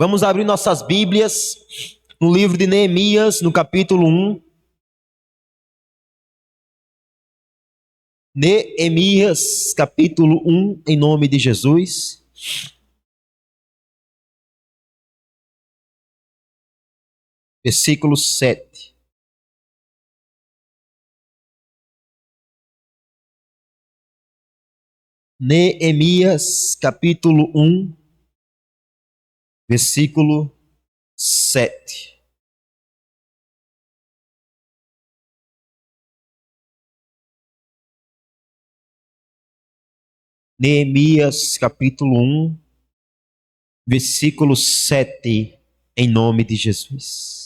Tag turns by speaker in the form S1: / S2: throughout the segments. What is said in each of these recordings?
S1: Vamos abrir nossas Bíblias no livro de Neemias, no capítulo 1. Neemias, capítulo 1, em nome de Jesus. Versículo 7. Neemias, capítulo 1, versículo 7. Neemias, capítulo 1, versículo 7, em nome de Jesus.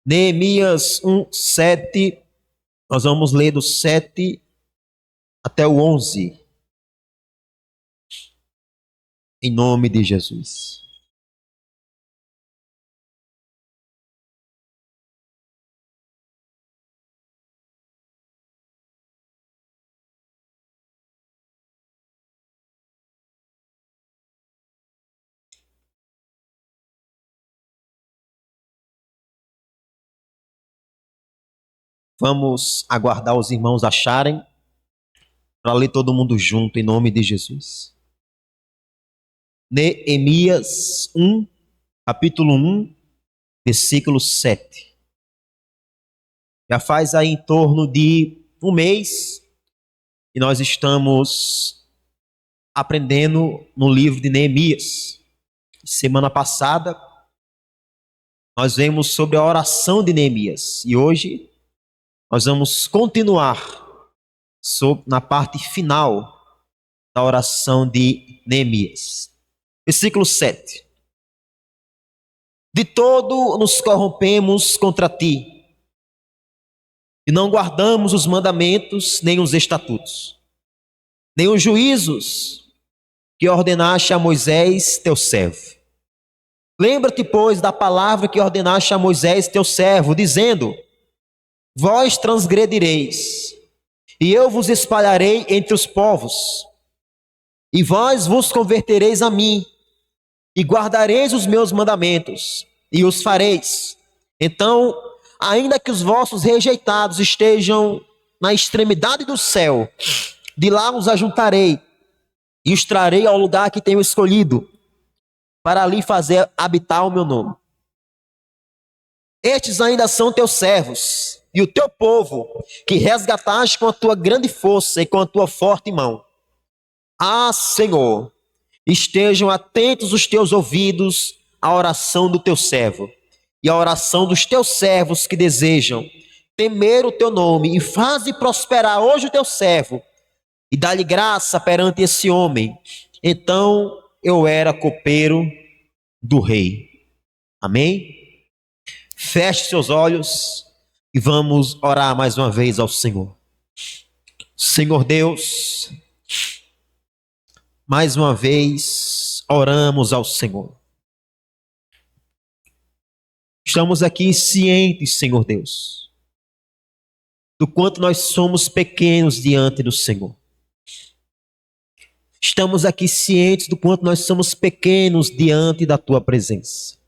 S1: Neemias 1, 7, nós vamos ler do 7 até o 11, em nome de Jesus. Vamos aguardar os irmãos acharem, para ler todo mundo junto, em nome de Jesus. Neemias 1, capítulo 1, versículo 7. Já faz aí em torno de um mês que nós estamos aprendendo no livro de Neemias. Semana passada, nós vemos sobre a oração de Neemias. E hoje, nós vamos continuar na parte final da oração de Neemias. Versículo 7. De todo nos corrompemos contra ti, e não guardamos os mandamentos, nem os estatutos, nem os juízos que ordenaste a Moisés, teu servo. Lembra-te, pois, da palavra que ordenaste a Moisés, teu servo, dizendo: vós transgredireis, e eu vos espalharei entre os povos, e vós vos convertereis a mim, e guardareis os meus mandamentos, e os fareis. Então, ainda que os vossos rejeitados estejam na extremidade do céu, de lá os ajuntarei, e os trarei ao lugar que tenho escolhido, para ali fazer habitar o meu nome. Estes ainda são teus servos, e o teu povo, que resgataste com a tua grande força e com a tua forte mão. Ah, Senhor, estejam atentos os teus ouvidos à oração do teu servo, e à oração dos teus servos que desejam temer o teu nome, e faze prosperar hoje o teu servo, e dá-lhe graça perante esse homem. Então eu era copeiro do rei. Amém? Feche seus olhos e vamos orar mais uma vez ao Senhor. Senhor Deus, mais uma vez oramos ao Senhor. Estamos aqui cientes, Senhor Deus, do quanto nós somos pequenos diante do Senhor. Estamos aqui cientes do quanto nós somos pequenos diante da Tua presença.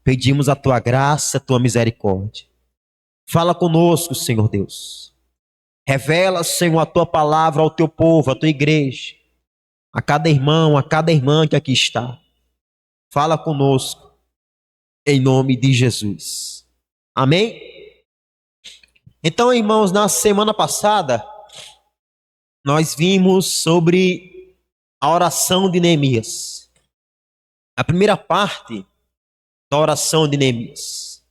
S1: Pedimos a Tua graça, a Tua misericórdia. Fala conosco, Senhor Deus. Revela, Senhor, a Tua palavra ao Teu povo, à Tua igreja, a cada irmão, a cada irmã que aqui está. Fala conosco, em nome de Jesus. Amém? Então, irmãos, na semana passada, nós vimos sobre a oração de Neemias. A primeira parte da oração de Neemias.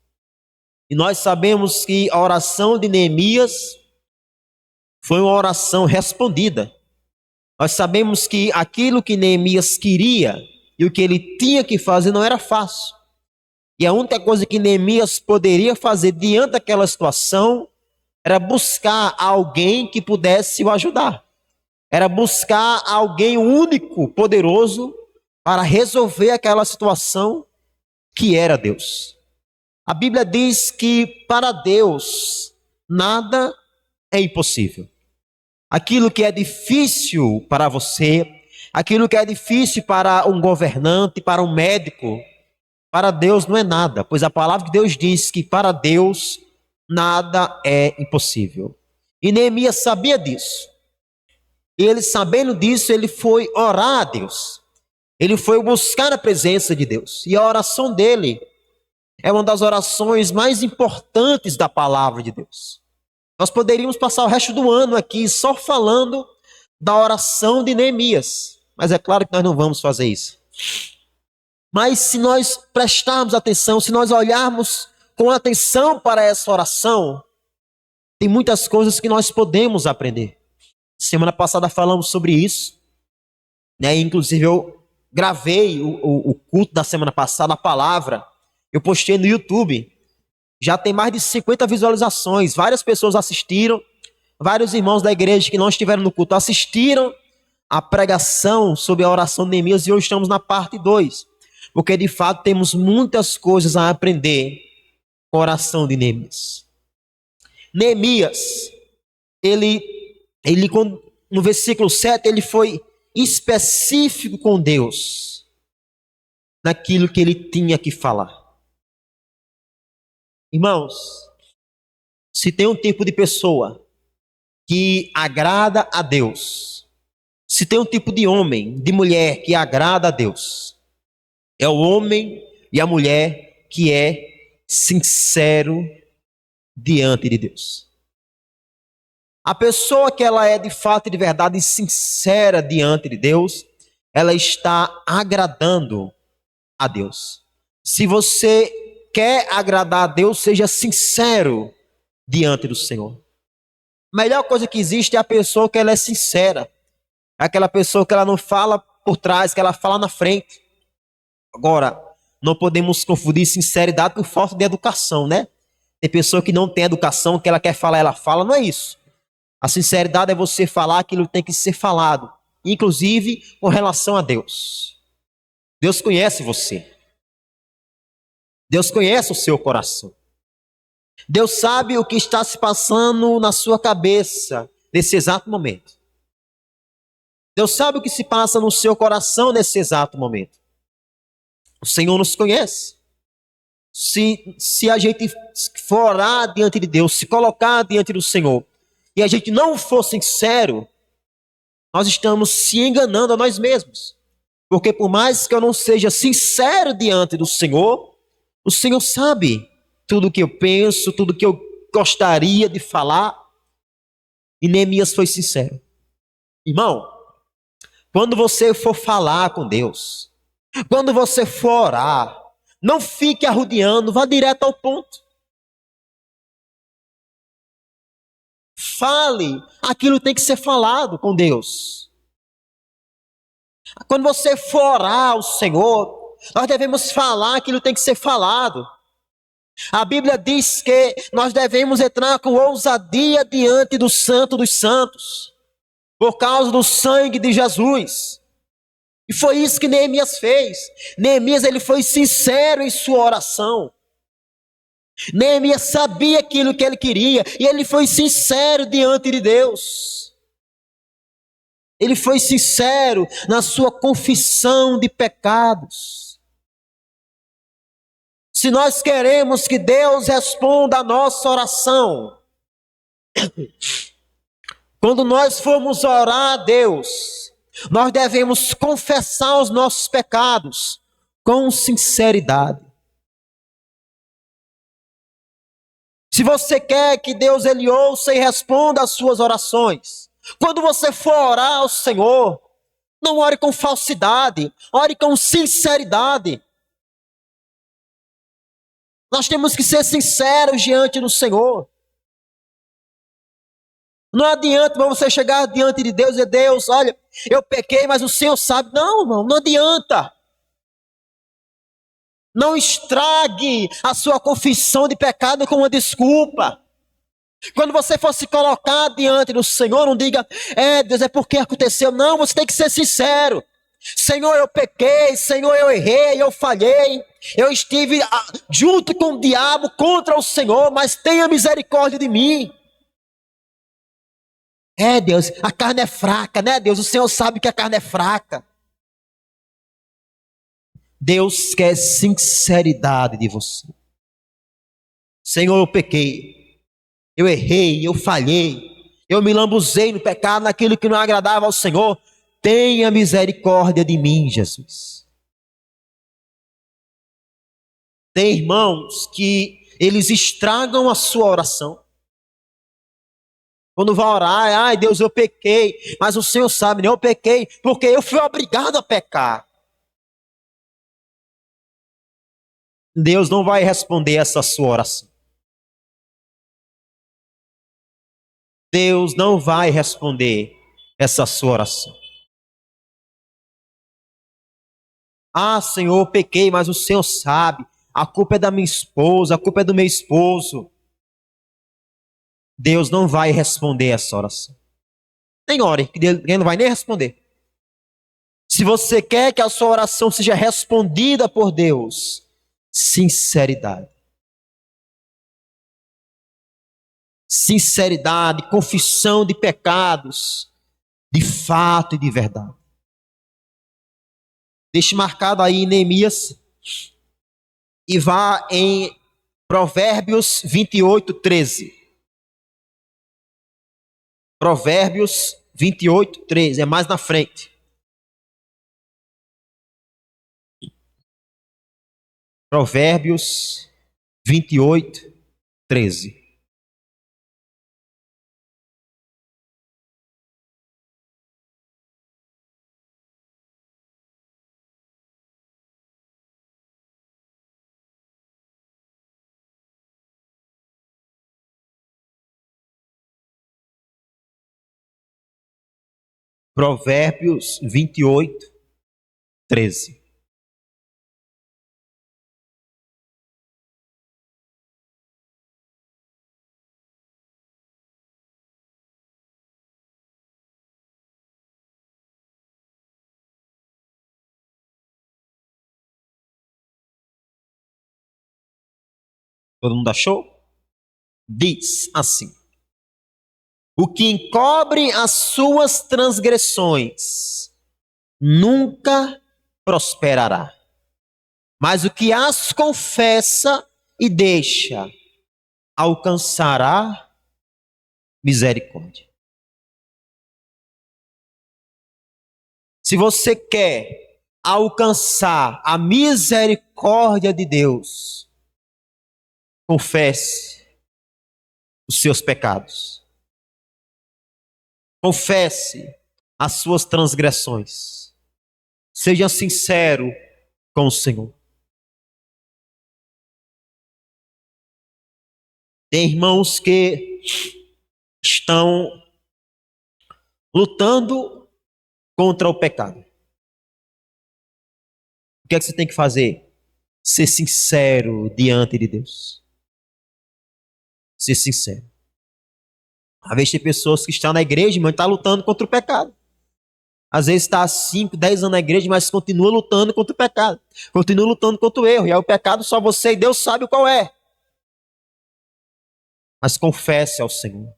S1: E nós sabemos que a oração de Neemias foi uma oração respondida. Nós sabemos que aquilo que Neemias queria e o que ele tinha que fazer não era fácil. E a única coisa que Neemias poderia fazer diante daquela situação era buscar alguém que pudesse o ajudar. era buscar alguém único, poderoso, para resolver aquela situação que era Deus. A Bíblia diz que para Deus nada é impossível. Aquilo que é difícil para você, aquilo que é difícil para um governante, para um médico, para Deus não é nada, pois a palavra de Deus diz que para Deus nada é impossível. E Neemias sabia disso. Ele, sabendo disso, ele foi orar a Deus. Ele foi buscar a presença de Deus. E a oração dele é uma das orações mais importantes da palavra de Deus. Nós poderíamos passar o resto do ano aqui só falando da oração de Neemias. Mas é claro que nós não vamos fazer isso. Mas se nós prestarmos atenção, se nós olharmos com atenção para essa oração, tem muitas coisas que nós podemos aprender. Semana passada falamos sobre isso, né? Inclusive eu gravei o culto da semana passada, a palavra, eu postei no YouTube. Já tem mais de 50 visualizações, várias pessoas assistiram, vários irmãos da igreja que não estiveram no culto assistiram a pregação sobre a oração de Neemias e hoje estamos na parte 2. Porque de fato temos muitas coisas a aprender com a oração de Neemias. Neemias, ele no versículo 7, ele foi específico com Deus naquilo que ele tinha que falar. Irmãos, se tem um tipo de pessoa que agrada a Deus, se tem um tipo de homem, de mulher que agrada a Deus, é o homem e a mulher que é sincero diante de Deus. A pessoa que ela é de fato e de verdade sincera diante de Deus, ela está agradando a Deus. Se você quer agradar a Deus, seja sincero diante do Senhor. A melhor coisa que existe é a pessoa que ela é sincera. É aquela pessoa que ela não fala por trás, que ela fala na frente. Agora, não podemos confundir sinceridade com falta de educação, né? Tem pessoa que não tem educação, que ela quer falar, ela fala, não é isso. A sinceridade é você falar aquilo que tem que ser falado, inclusive com relação a Deus. Deus conhece você. Deus conhece o seu coração. Deus sabe o que está se passando na sua cabeça nesse exato momento. Deus sabe o que se passa no seu coração nesse exato momento. O Senhor nos conhece. Se a gente for orar diante de Deus, se colocar diante do Senhor, e a gente não for sincero, nós estamos se enganando a nós mesmos. Porque por mais que eu não seja sincero diante do Senhor, o Senhor sabe tudo o que eu penso, tudo o que eu gostaria de falar. E Neemias foi sincero. Irmão, quando você for falar com Deus, quando você for orar, não fique arrodeando, vá direto ao ponto. Fale aquilo que tem que ser falado com Deus. Quando você for orar ao Senhor, nós devemos falar aquilo que tem que ser falado. A Bíblia diz que nós devemos entrar com ousadia diante do Santo dos Santos, por causa do sangue de Jesus. E foi isso que Neemias fez. Neemias, ele foi sincero em sua oração. Neemias sabia aquilo que ele queria e ele foi sincero diante de Deus. Ele foi sincero na sua confissão de pecados. Se nós queremos que Deus responda a nossa oração, quando nós formos orar a Deus, nós devemos confessar os nossos pecados com sinceridade. Se você quer que Deus ele ouça e responda às suas orações, quando você for orar ao Senhor, não ore com falsidade, ore com sinceridade. Nós temos que ser sinceros diante do Senhor. Não adianta você chegar diante de Deus e Deus, olha, eu pequei, mas o Senhor sabe. Não, irmão, não adianta. Não estrague a sua confissão de pecado com uma desculpa. Quando você for se colocar diante do Senhor, não diga, Deus, é porque aconteceu. Não, você tem que ser sincero. Senhor, eu pequei, Senhor, eu errei, eu falhei. Eu estive junto com o diabo contra o Senhor, mas tenha misericórdia de mim. Deus, a carne é fraca, né, Deus? O Senhor sabe que a carne é fraca. Deus quer sinceridade de você. Senhor, eu pequei, eu errei, eu falhei, eu me lambuzei no pecado, naquilo que não agradava ao Senhor. Tenha misericórdia de mim, Jesus. Tem irmãos que eles estragam a sua oração. Quando vai orar, ai Deus, eu pequei, mas o Senhor sabe, né? Eu pequei porque eu fui obrigado a pecar. Deus não vai responder essa sua oração. Deus não vai responder essa sua oração. Ah, Senhor, eu pequei, mas o Senhor sabe. A culpa é da minha esposa, a culpa é do meu esposo. Deus não vai responder essa oração. Nem ore, que Deus não vai nem responder. Se você quer que a sua oração seja respondida por Deus, sinceridade. Sinceridade, confissão de pecados, de fato e de verdade. Deixe marcado aí Neemias e vá em Provérbios 28, 13. Provérbios 28, 13, é mais na frente. Provérbios 28, 13. Provérbios 28, 13. Todo mundo achou? Diz assim: o que encobre as suas transgressões nunca prosperará, mas o que as confessa e deixa alcançará misericórdia. Se você quer alcançar a misericórdia de Deus, confesse os seus pecados. Confesse as suas transgressões. Seja sincero com o Senhor. Tem irmãos que estão lutando contra o pecado. O que é que você tem que fazer? Ser sincero diante de Deus. Ser sincero. Às vezes tem pessoas que estão na igreja, mas estão lutando contra o pecado. Às vezes está há 5, 10 anos na igreja, mas continua lutando contra o pecado. Continua lutando contra o erro. E aí o pecado só você e Deus sabe qual é. Mas confesse ao Senhor.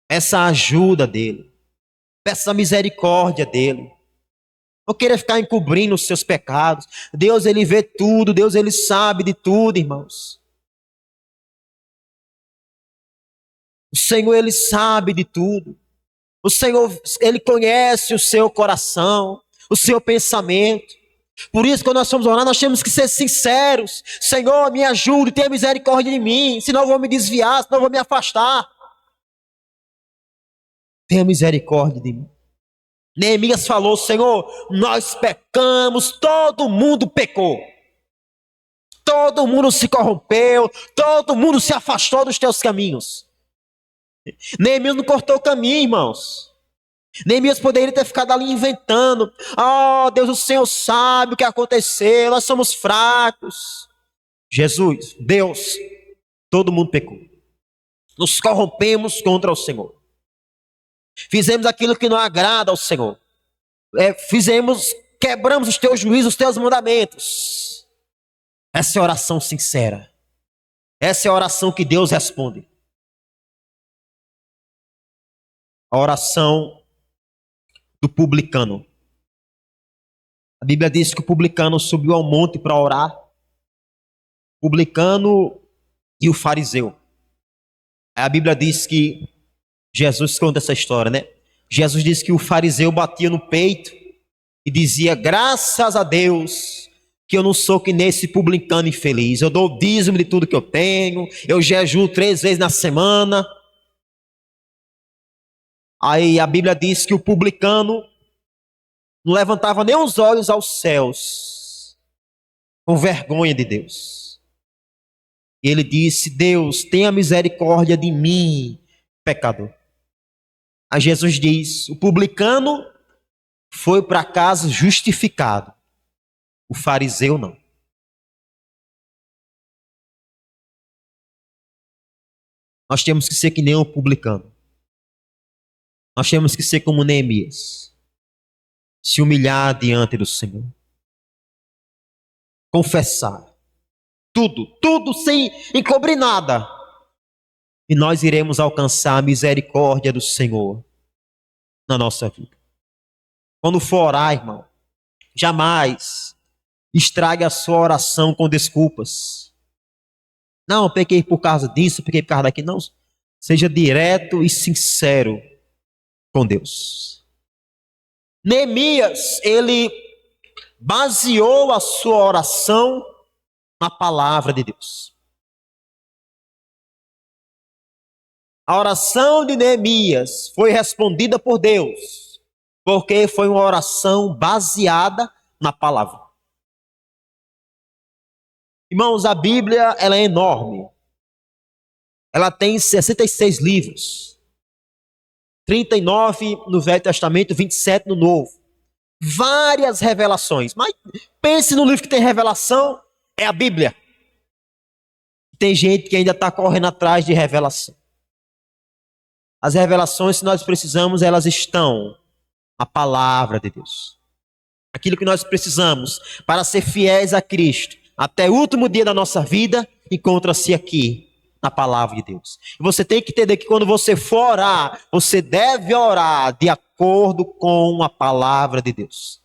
S1: Peça a ajuda dEle. Peça a misericórdia dEle. Não queira ficar encobrindo os seus pecados. Deus, Ele vê tudo. Deus, Ele sabe de tudo, irmãos. O Senhor, Ele sabe de tudo. O Senhor, Ele conhece o seu coração, o seu pensamento. Por isso, quando nós somos orar, nós temos que ser sinceros. Senhor, me ajude, tenha misericórdia de mim. Senão eu vou me desviar, senão eu vou me afastar. Tenha misericórdia de mim. Neemias falou: Senhor, nós pecamos, todo mundo pecou. Todo mundo se corrompeu, todo mundo se afastou dos teus caminhos. Neemias não cortou o caminho, irmãos. Neemias poderia ter ficado ali inventando. Oh, Deus, o Senhor sabe o que aconteceu, nós somos fracos. Jesus, Deus, todo mundo pecou. nos corrompemos contra o Senhor. Fizemos aquilo que não agrada ao Senhor. Quebramos os teus juízos, os teus mandamentos. Essa é a oração sincera. Essa é a oração que Deus responde. A oração do publicano. A Bíblia diz que o publicano subiu ao monte para orar. O publicano e o fariseu. A Bíblia diz que Jesus conta essa história, né? Jesus diz que o fariseu batia no peito e dizia: graças a Deus que eu não sou que nesse publicano infeliz. Eu dou o dízimo de tudo que eu tenho, eu jejuo 3 vezes na semana. Aí a Bíblia diz que o publicano não levantava nem os olhos aos céus, com vergonha de Deus. E ele disse: Deus, tenha misericórdia de mim, pecador. Aí Jesus diz: o publicano foi para casa justificado, o fariseu não. Nós temos que ser que nem o publicano. Nós temos que ser como Neemias, se humilhar diante do Senhor, confessar tudo sem encobrir nada, e nós iremos alcançar a misericórdia do Senhor na nossa vida. Quando for orar, irmão, jamais estrague a sua oração com desculpas. Não, pequei por causa disso, pequei por causa daquilo. Não, seja direto e sincero com Deus. Neemias, ele baseou a sua oração na palavra de Deus. A oração de Neemias foi respondida por Deus, porque foi uma oração baseada na palavra. Irmãos, a Bíblia, ela é enorme. Ela tem 66 livros. 39 no Velho Testamento, 27 no Novo. Várias revelações. Mas pense no livro que tem revelação, é a Bíblia. Tem gente que ainda está correndo atrás de revelação. As revelações que nós precisamos, elas estão na palavra de Deus. Aquilo que nós precisamos para ser fiéis a Cristo até o último dia da nossa vida, encontra-se aqui na palavra de Deus. E você tem que entender que quando você for orar, você deve orar de acordo com a palavra de Deus.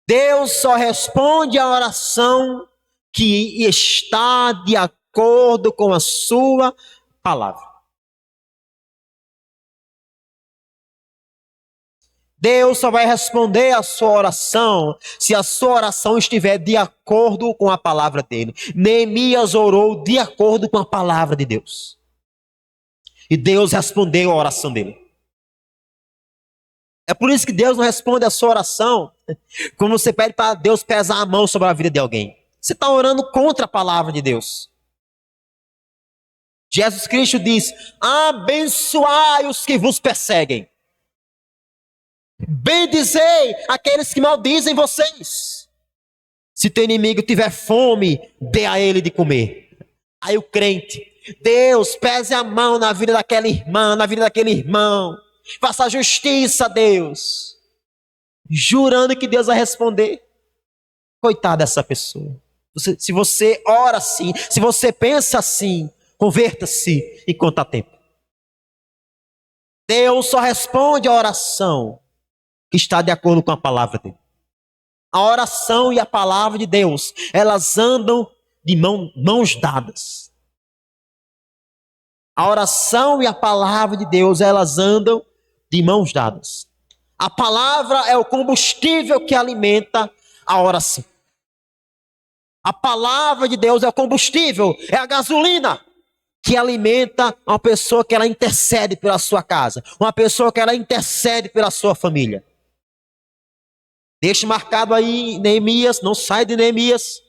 S1: Deus só responde a oração que está de acordo com a sua palavra. Deus só vai responder a sua oração se a sua oração estiver de acordo com a palavra dele. Neemias orou de acordo com a palavra de Deus. E Deus respondeu a oração dele. É por isso que Deus não responde a sua oração quando você pede para Deus pesar a mão sobre a vida de alguém. Você está orando contra a palavra de Deus. Jesus Cristo diz: abençoai os que vos perseguem. Bendizei aqueles que maldizem vocês. Se teu inimigo tiver fome, dê a ele de comer. Aí o crente: Deus, pese a mão na vida daquela irmã, na vida daquele irmão. Faça justiça a Deus. Jurando que Deus vai responder. Coitada dessa pessoa. Se você ora assim, se você pensa assim, converta-se enquanto há tempo. Deus só responde a oração que está de acordo com a palavra dele. A oração e a palavra de Deus, elas andam de mãos dadas. A oração e a palavra de Deus, elas andam de mãos dadas. A palavra é o combustível que alimenta a oração. A palavra de Deus é o combustível, é a gasolina que alimenta uma pessoa que ela intercede pela sua casa, uma pessoa que ela intercede pela sua família. Deixe marcado aí Neemias, não sai de Neemias.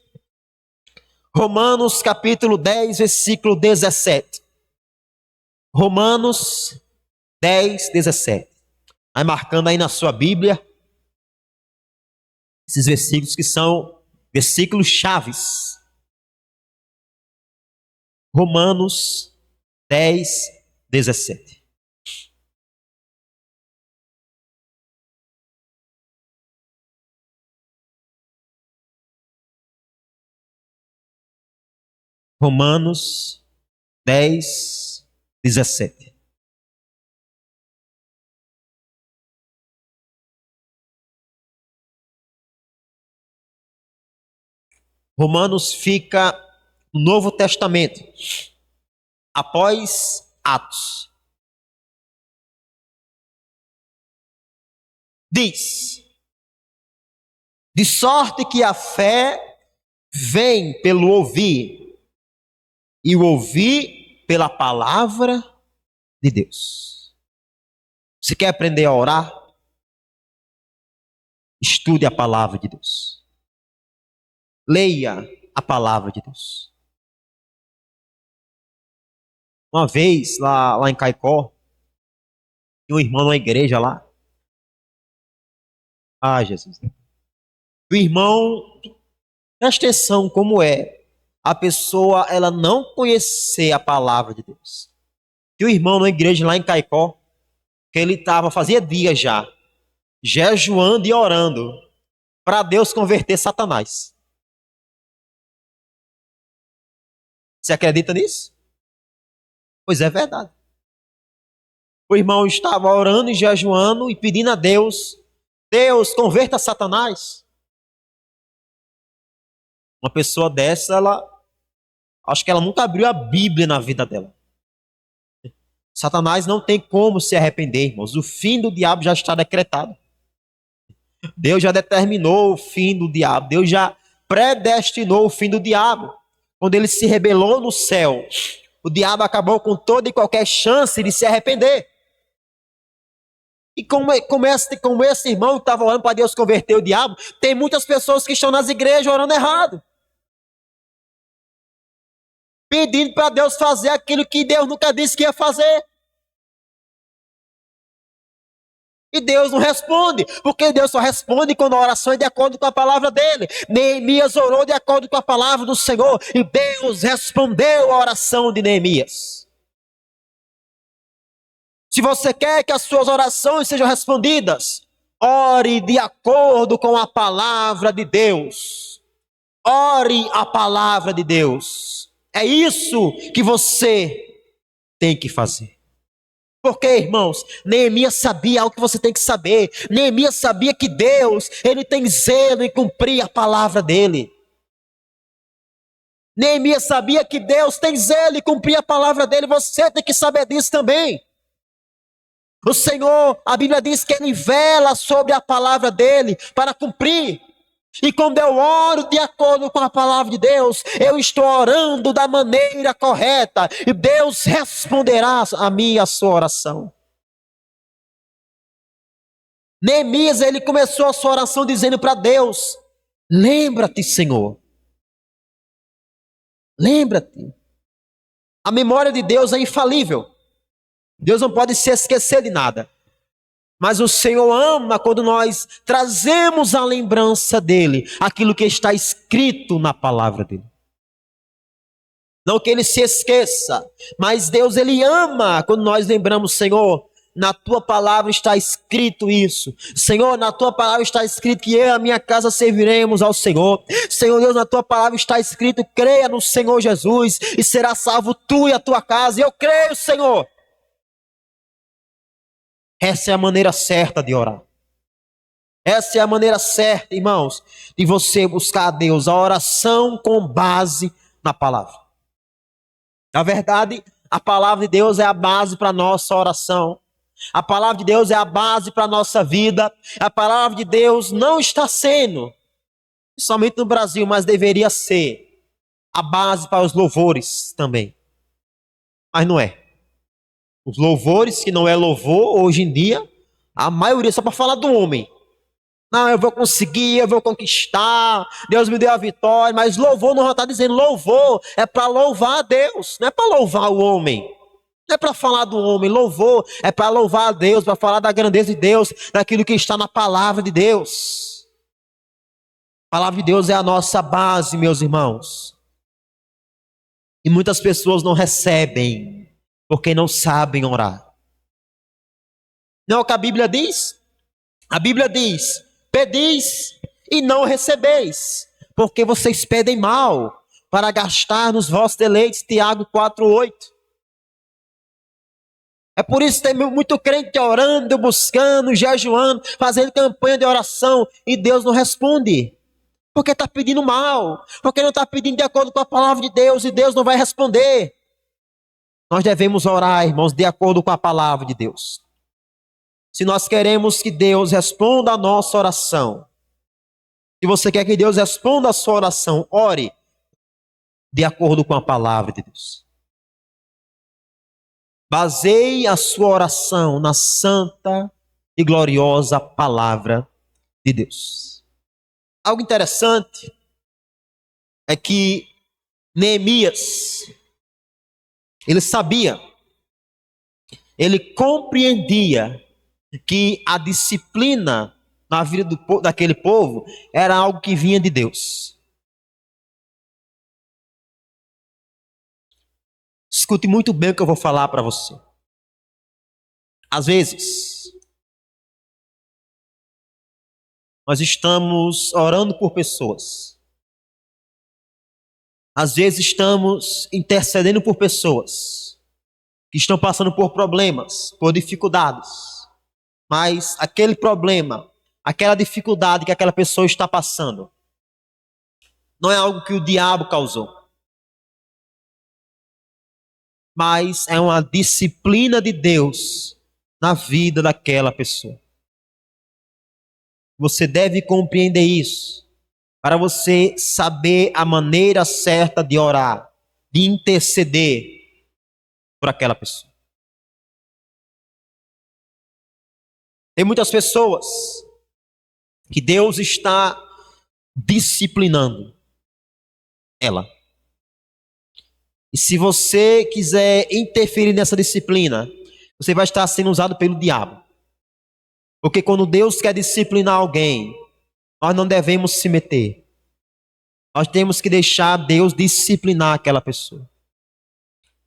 S1: Romanos capítulo 10, versículo 17. Romanos 10, 17. Vai marcando aí na sua Bíblia esses versículos que são versículos chaves. Romanos 10, 17. Romanos 10, 17. Romanos fica no Novo Testamento, após Atos. Diz: de sorte que a fé vem pelo ouvir, e o ouvir pela palavra de Deus. Você quer aprender a orar? Estude a palavra de Deus. Leia a palavra de Deus. Uma vez, lá em Caicó, tinha um irmão na igreja lá. Ah, Jesus. O irmão, presta atenção como é a pessoa, ela não conhecer a palavra de Deus. Tinha um irmão na igreja lá em Caicó, que ele fazia dias já, jejuando e orando, para Deus converter Satanás. Você acredita nisso? Pois é verdade. O irmão estava orando e jejuando e pedindo a Deus: Deus, converta Satanás. Uma pessoa dessa, acho que ela nunca abriu a Bíblia na vida dela. Satanás não tem como se arrepender, irmãos. O fim do diabo já está decretado. Deus já determinou o fim do diabo. Deus já predestinou o fim do diabo. Quando ele se rebelou no céu, o diabo acabou com toda e qualquer chance de se arrepender. E como esse irmão que estava orando para Deus converter o diabo, tem muitas pessoas que estão nas igrejas orando errado. Pedindo para Deus fazer aquilo que Deus nunca disse que ia fazer. E Deus não responde, porque Deus só responde quando a oração é de acordo com a palavra dele. Neemias orou de acordo com a palavra do Senhor, e Deus respondeu a oração de Neemias. Se você quer que as suas orações sejam respondidas, ore de acordo com a palavra de Deus. Ore a palavra de Deus. É isso que você tem que fazer. Porque, irmãos, Neemias sabia algo que você tem que saber. Neemias sabia que Deus, ele tem zelo em cumprir a palavra dele. Neemias sabia que Deus tem zelo em cumprir a palavra dele. Você tem que saber disso também. O Senhor, a Bíblia diz que ele vela sobre a palavra dele para cumprir. E quando eu oro de acordo com a palavra de Deus, eu estou orando da maneira correta. E Deus responderá a mim a sua oração. Neemias, ele começou a sua oração dizendo para Deus: lembra-te, Senhor. Lembra-te. A memória de Deus é infalível. Deus não pode se esquecer de nada. Mas o Senhor ama quando nós trazemos à lembrança dele aquilo que está escrito na palavra dele. Não que ele se esqueça, mas Deus, ele ama quando nós lembramos: Senhor, na tua palavra está escrito isso. Senhor, na tua palavra está escrito que eu e a minha casa serviremos ao Senhor. Senhor Deus, na tua palavra está escrito: creia no Senhor Jesus e será salvo tu e a tua casa. E eu creio, Senhor. Essa é a maneira certa de orar. Essa é a maneira certa, irmãos, de você buscar a Deus. A oração com base na palavra. Na verdade, a palavra de Deus é a base para a nossa oração. A palavra de Deus é a base para a nossa vida. A palavra de Deus não está sendo, somente no Brasil, mas deveria ser a base para os louvores também. Mas não é. Os louvores, que não é louvor, hoje em dia, a maioria é só para falar do homem. Não, eu vou conseguir, eu vou conquistar, Deus me deu a vitória. Mas louvor não está dizendo, louvor é para louvar a Deus, não é para louvar o homem. Não é para falar do homem. Louvor é para louvar a Deus, para falar da grandeza de Deus, daquilo que está na palavra de Deus. A palavra de Deus é a nossa base, meus irmãos. E muitas pessoas não recebem porque não sabem orar. Não é o que a Bíblia diz? A Bíblia diz: pedis e não recebeis, porque vocês pedem mal, para gastar nos vossos deleites. Tiago 4:8. É por isso que tem muito crente orando, buscando, jejuando, fazendo campanha de oração, e Deus não responde. Porque está pedindo mal, porque não está pedindo de acordo com a palavra de Deus, e Deus não vai responder. Nós devemos orar, irmãos, de acordo com a palavra de Deus. Se nós queremos que Deus responda a nossa oração, se você quer que Deus responda a sua oração, ore de acordo com a palavra de Deus. Baseie a sua oração na santa e gloriosa palavra de Deus. Algo interessante é que Neemias, ele sabia, ele compreendia que a disciplina na vida daquele povo era algo que vinha de Deus. Escute muito bem o que eu vou falar para você. Às vezes, nós estamos orando por pessoas. Às vezes estamos intercedendo por pessoas que estão passando por problemas, por dificuldades. Mas aquele problema, aquela dificuldade que aquela pessoa está passando, não é algo que o diabo causou. Mas é uma disciplina de Deus na vida daquela pessoa. Você deve compreender isso, para você saber a maneira certa de orar, de interceder por aquela pessoa. Tem muitas pessoas que Deus está disciplinando ela. E se você quiser interferir nessa disciplina, você vai estar sendo usado pelo diabo. Porque quando Deus quer disciplinar alguém, nós não devemos se meter. Nós temos que deixar Deus disciplinar aquela pessoa.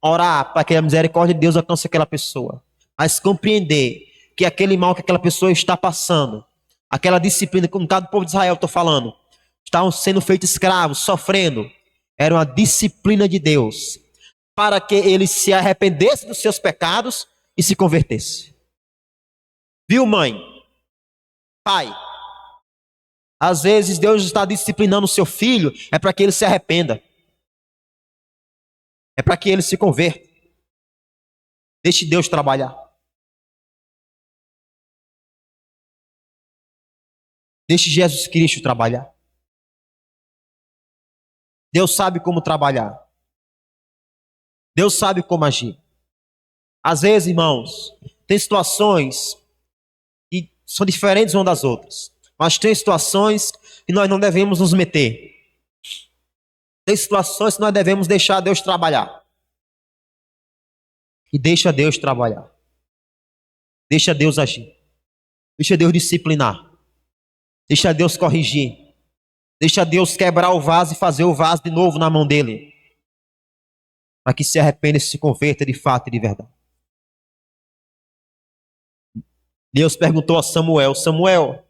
S1: Orar para que a misericórdia de Deus alcance aquela pessoa. Mas compreender que aquele mal que aquela pessoa está passando, aquela disciplina, como cada povo de Israel, estou falando, estavam sendo feitos escravos, sofrendo. Era uma disciplina de Deus, para que ele se arrependesse dos seus pecados e se convertesse. Viu, mãe? Pai? Às vezes Deus está disciplinando o seu filho, é para que ele se arrependa. É para que ele se converta. Deixe Deus trabalhar. Deixe Jesus Cristo trabalhar. Deus sabe como trabalhar. Deus sabe como agir. Às vezes, irmãos, tem situações que são diferentes umas das outras. Mas tem situações que nós não devemos nos meter. Tem situações que nós devemos deixar Deus trabalhar. E deixa Deus trabalhar. Deixa Deus agir. Deixa Deus disciplinar. Deixa Deus corrigir. Deixa Deus quebrar o vaso e fazer o vaso de novo na mão dele. Para que se arrependa e se converta de fato e de verdade. Deus perguntou a Samuel: Samuel,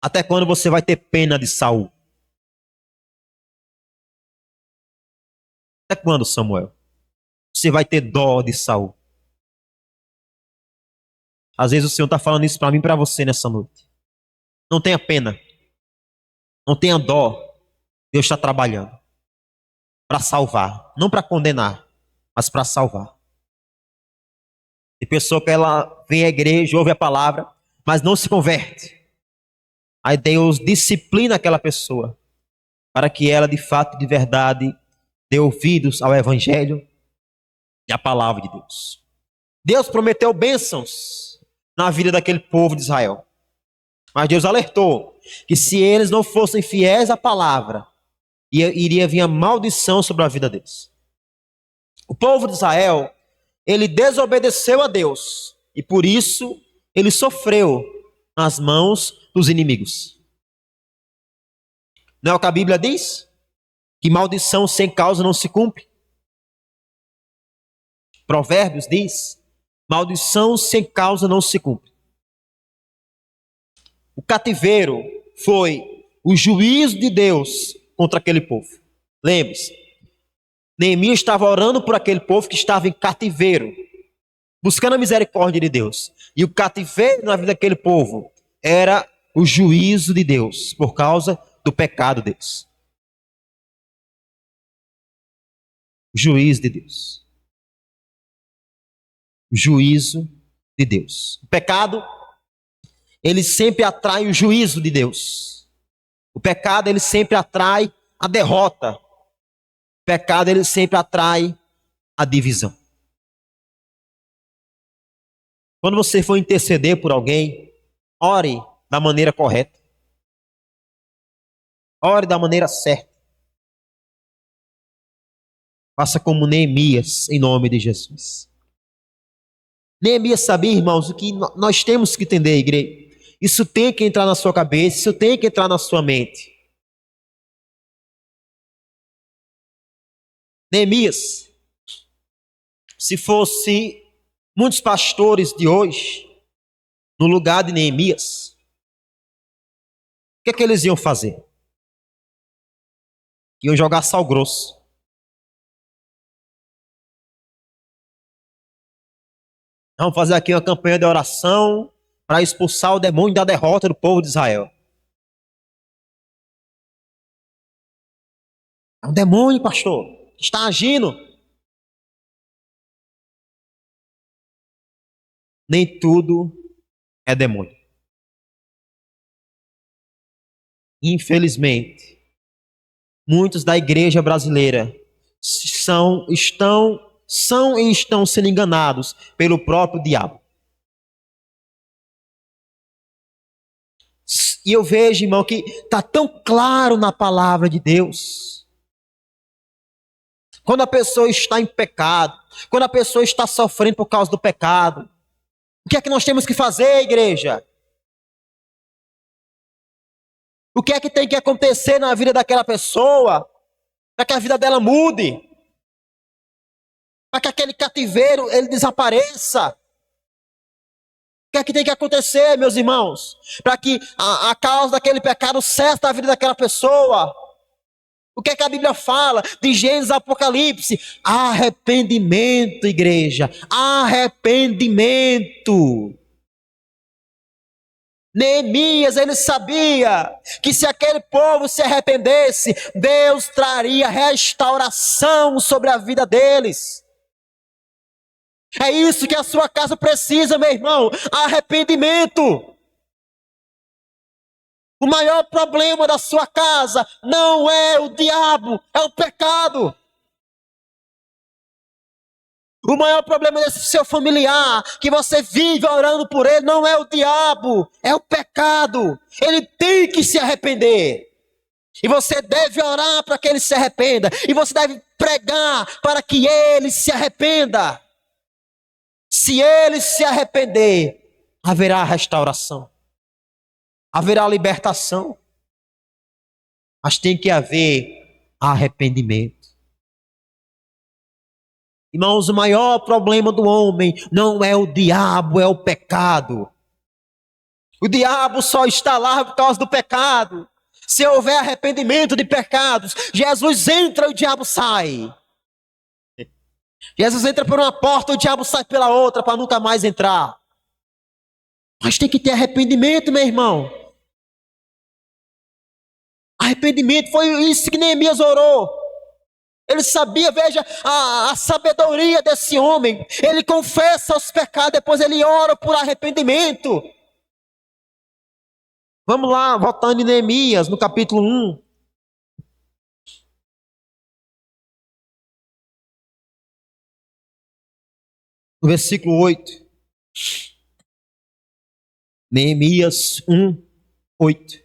S1: até quando você vai ter pena de Saul? Até quando, Samuel? Você vai ter dó de Saul? Às vezes o Senhor está falando isso para mim e para você nessa noite. Não tenha pena. Não tenha dó. Deus está trabalhando para salvar. Não para condenar, mas para salvar. Tem pessoa que ela vem à igreja, ouve a palavra, mas não se converte. Aí Deus disciplina aquela pessoa para que ela de fato, de verdade, dê ouvidos ao evangelho e à palavra de Deus. Deus prometeu bênçãos na vida daquele povo de Israel. Mas Deus alertou que se eles não fossem fiéis à palavra, iria vir a maldição sobre a vida deles. O povo de Israel, ele desobedeceu a Deus e por isso ele sofreu nas mãos dos inimigos. Não é o que a Bíblia diz? Que maldição sem causa não se cumpre. Provérbios diz: maldição sem causa não se cumpre. O cativeiro foi o juízo de Deus contra aquele povo. Lembre-se, Neemias estava orando por aquele povo que estava em cativeiro, buscando a misericórdia de Deus. E o cativeiro na vida daquele povo era o juízo de Deus, por causa do pecado deles. O juízo de Deus. O juízo de Deus. O pecado, ele sempre atrai o juízo de Deus. O pecado, ele sempre atrai a derrota. O pecado, ele sempre atrai a divisão. Quando você for interceder por alguém, ore da maneira correta. Ore da maneira certa. Faça como Neemias, em nome de Jesus. Neemias sabia, irmãos, o que nós temos que entender, igreja. Isso tem que entrar na sua cabeça, isso tem que entrar na sua mente. Neemias, se fosse muitos pastores de hoje, no lugar de Neemias, o que é que eles iam fazer? Iam jogar sal grosso. Vamos fazer aqui uma campanha de oração para expulsar o demônio da derrota do povo de Israel. É um demônio, pastor, que está agindo. Nem tudo é demônio. Infelizmente, muitos da igreja brasileira estão sendo enganados pelo próprio diabo. E eu vejo, irmão, que está tão claro na palavra de Deus. Quando a pessoa está em pecado, quando a pessoa está sofrendo por causa do pecado, o que é que nós temos que fazer, igreja? O que é que tem que acontecer na vida daquela pessoa para que a vida dela mude? Para que aquele cativeiro ele desapareça? O que é que tem que acontecer, meus irmãos? Para que a causa daquele pecado cesse da vida daquela pessoa? O que é que a Bíblia fala? De Gênesis a Apocalipse. Arrependimento, igreja. Arrependimento. Neemias, ele sabia que se aquele povo se arrependesse, Deus traria restauração sobre a vida deles. É isso que a sua casa precisa, meu irmão. Arrependimento. O maior problema da sua casa não é o diabo, é o pecado. O maior problema desse seu familiar, que você vive orando por ele, não é o diabo, é o pecado. Ele tem que se arrepender. E você deve orar para que ele se arrependa. E você deve pregar para que ele se arrependa. Se ele se arrepender, haverá restauração. Haverá libertação. Mas tem que haver arrependimento. Irmãos, o maior problema do homem não é o diabo, é o pecado. O diabo só está lá por causa do pecado. Se houver arrependimento de pecados, Jesus entra e o diabo sai. Jesus entra por uma porta, o diabo sai pela outra para nunca mais entrar. Mas tem que ter arrependimento, meu irmão. Arrependimento foi isso que Neemias orou. Ele sabia, veja, a sabedoria desse homem. Ele confessa os pecados, depois ele ora por arrependimento. Vamos lá, voltando em Neemias, no capítulo 1. No versículo 8. Neemias 1, 8.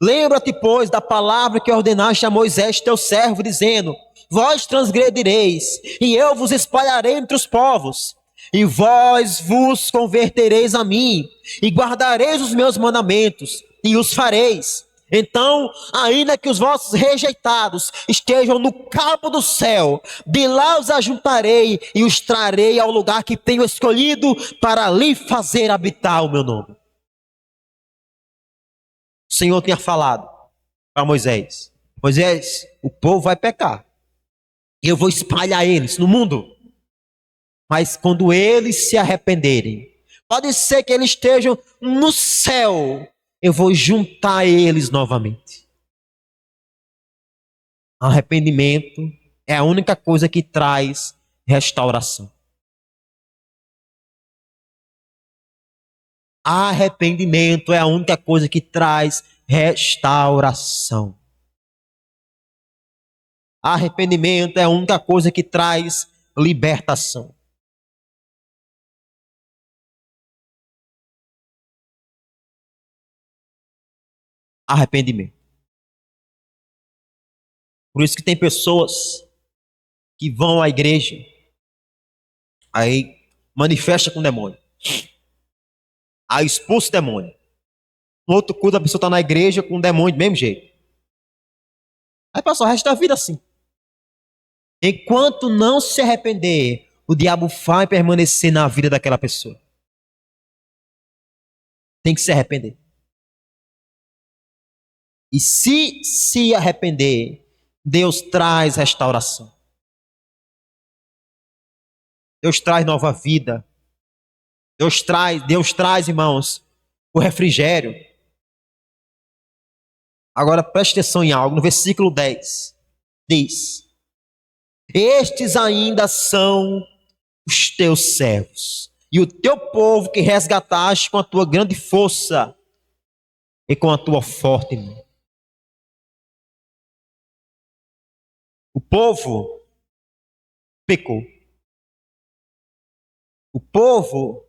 S1: Lembra-te, pois, da palavra que ordenaste a Moisés, teu servo, dizendo: vós transgredireis, e eu vos espalharei entre os povos, e vós vos convertereis a mim, e guardareis os meus mandamentos, e os fareis. Então, ainda que os vossos rejeitados estejam no campo do céu, de lá os ajuntarei e os trarei ao lugar que tenho escolhido para ali fazer habitar o meu nome. O Senhor tinha falado para Moisés: Moisés, o povo vai pecar. E eu vou espalhar eles no mundo. Mas quando eles se arrependerem, pode ser que eles estejam no céu, eu vou juntar eles novamente. Arrependimento é a única coisa que traz restauração. Arrependimento é a única coisa que traz restauração. Arrependimento é a única coisa que traz libertação. Arrependimento. Por isso que tem pessoas que vão à igreja, aí manifesta com o demônio, aí expulsa o demônio. No outro culto a pessoa está na igreja com o demônio do mesmo jeito. Aí passa o resto da vida assim. Enquanto não se arrepender, o diabo vai permanecer na vida daquela pessoa. Tem que se arrepender. E se arrepender, Deus traz restauração. Deus traz nova vida. Deus traz, irmãos, o refrigério. Agora preste atenção em algo. No versículo 10 diz: Estes ainda são os teus servos, e o teu povo que resgataste com a tua grande força e com a tua forte mão. O povo pecou. O povo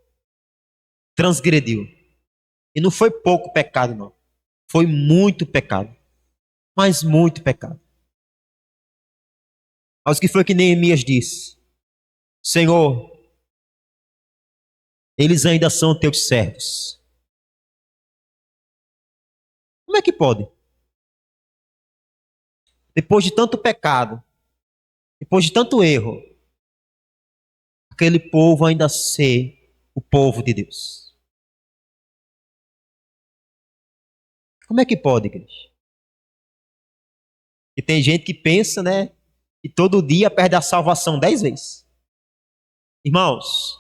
S1: transgrediu. E não foi pouco pecado, não. Foi muito pecado. Mas muito pecado. Mas o que foi que Neemias disse? Senhor, eles ainda são teus servos. Como é que pode? Depois de tanto pecado, depois de tanto erro, aquele povo ainda ser o povo de Deus. Como é que pode, igreja? E tem gente que pensa, né, que todo dia perde a salvação 10 vezes. Irmãos,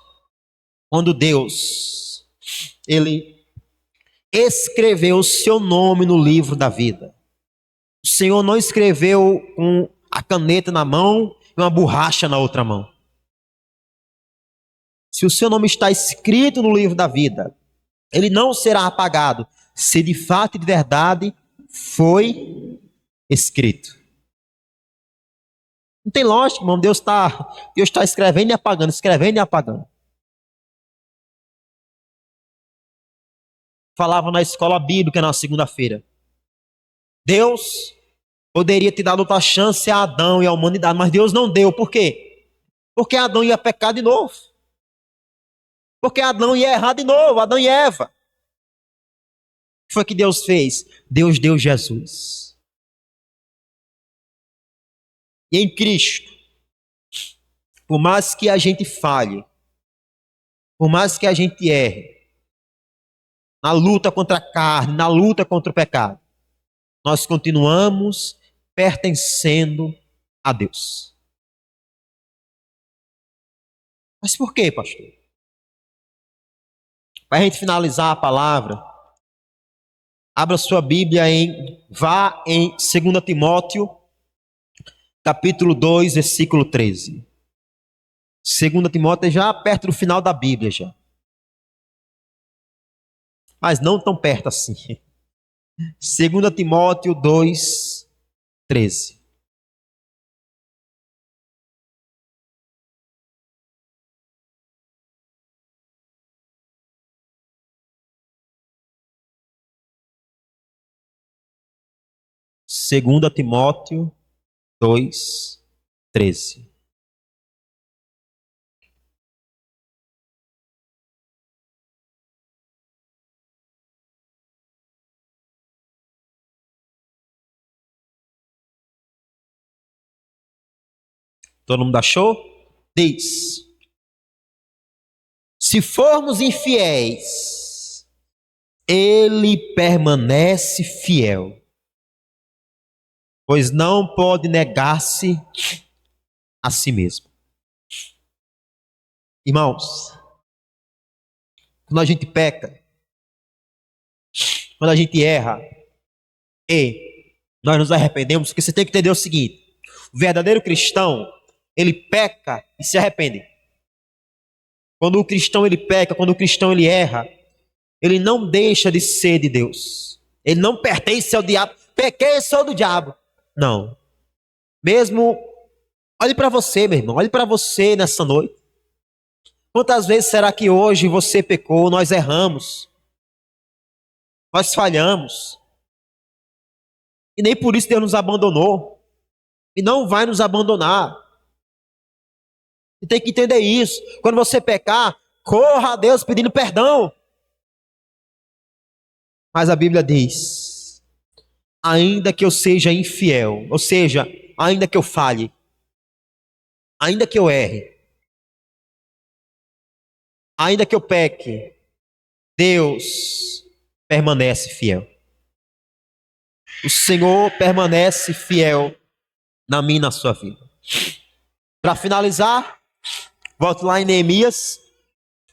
S1: quando Deus, Ele escreveu o seu nome no livro da vida, o Senhor não escreveu com a caneta na mão e uma borracha na outra mão. Se o seu nome está escrito no livro da vida, ele não será apagado, se de fato e de verdade foi escrito. Não tem lógica, irmão. Deus está escrevendo e apagando, escrevendo e apagando. Falava na escola bíblica na segunda-feira. Deus poderia ter dado outra chance a Adão e à humanidade, mas Deus não deu. Por quê? Porque Adão ia pecar de novo. Porque Adão ia errar de novo, Adão e Eva. O que foi que Deus fez? Deus deu Jesus. E em Cristo, por mais que a gente falhe, por mais que a gente erre, na luta contra a carne, na luta contra o pecado, nós continuamos pertencendo a Deus. Mas por quê, pastor? Para a gente finalizar a palavra, abra sua Bíblia vá em 2 Timóteo, capítulo 2, versículo 13. 2 Timóteo é já perto do final da Bíblia já. Mas não tão perto assim. 2 Timóteo 2, 13. Segunda Timóteo 2, 13. Todo mundo achou? Diz: se formos infiéis, ele permanece fiel, pois não pode negar-se a si mesmo. Irmãos, quando a gente peca, quando a gente erra, e nós nos arrependemos, porque você tem que entender o seguinte: o verdadeiro cristão, ele peca e se arrepende. Quando o cristão ele peca, quando o cristão ele erra, ele não deixa de ser de Deus. Ele não pertence ao diabo. Pequei, sou do diabo. Não. Mesmo, olhe para você, meu irmão, olhe para você nessa noite. Quantas vezes será que hoje você pecou, nós erramos, nós falhamos, e nem por isso Deus nos abandonou, e não vai nos abandonar. Você tem que entender isso. Quando você pecar, corra a Deus pedindo perdão. Mas a Bíblia diz: ainda que eu seja infiel, ou seja, ainda que eu falhe, ainda que eu erre, ainda que eu peque, Deus permanece fiel. O Senhor permanece fiel na minha e na sua vida. Para finalizar, volto lá em Neemias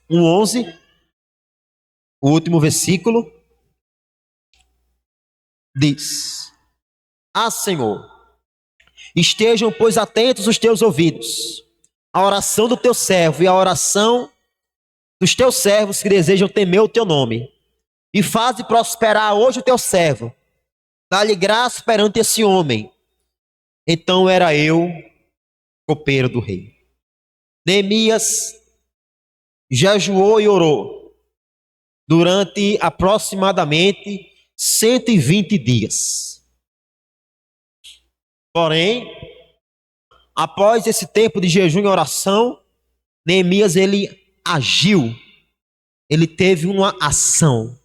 S1: 1:11, o último versículo. Diz: ah, Senhor, estejam, pois, atentos os teus ouvidos, a oração do teu servo e a oração dos teus servos que desejam temer o teu nome, e faze prosperar hoje o teu servo. Dá-lhe graça perante esse homem. Então era eu, copeiro do rei. Neemias jejuou e orou durante aproximadamente 120 dias. Porém, após esse tempo de jejum e oração, Neemias ele agiu, ele teve uma ação.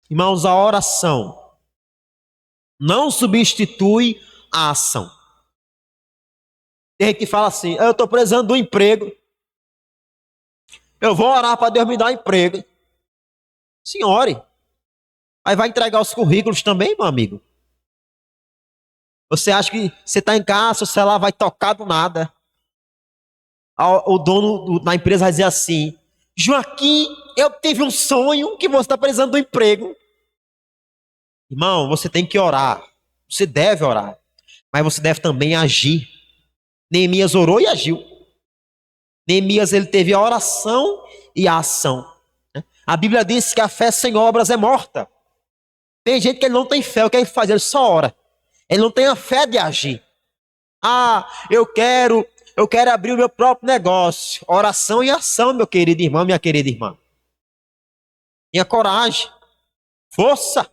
S1: Irmãos, a oração não substitui a ação. Tem gente que fala assim: eu estou precisando de um emprego, eu vou orar para Deus me dar um emprego. Sim, ore. Aí vai entregar os currículos também, meu amigo. Você acha que você está em casa, o celular vai tocar do nada. O dono da empresa vai dizer assim: Joaquim, eu tive um sonho que você está precisando de um emprego. Irmão, você tem que orar. Você deve orar. Mas você deve também agir. Neemias orou e agiu. Neemias ele teve a oração e a ação. A Bíblia diz que a fé sem obras é morta. Tem gente que ele não tem fé, o que ele faz? Ele só ora. Ele não tem a fé de agir. Ah, eu quero abrir o meu próprio negócio. Oração e ação, meu querido irmão, minha querida irmã. Tenha coragem, força.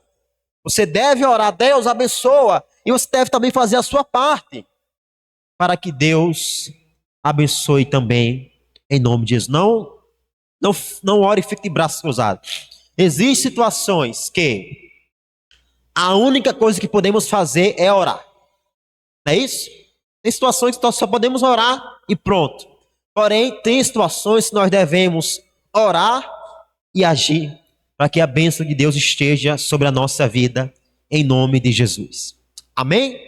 S1: Você deve orar, Deus abençoa. E você deve também fazer a sua parte, para que Deus abençoe também, em nome de Jesus. Não ore e fique de braços cruzados. Existem situações que a única coisa que podemos fazer é orar. Não é isso? Tem situações que nós só podemos orar e pronto. Porém, tem situações que nós devemos orar e agir, para que a bênção de Deus esteja sobre a nossa vida, em nome de Jesus. Amém?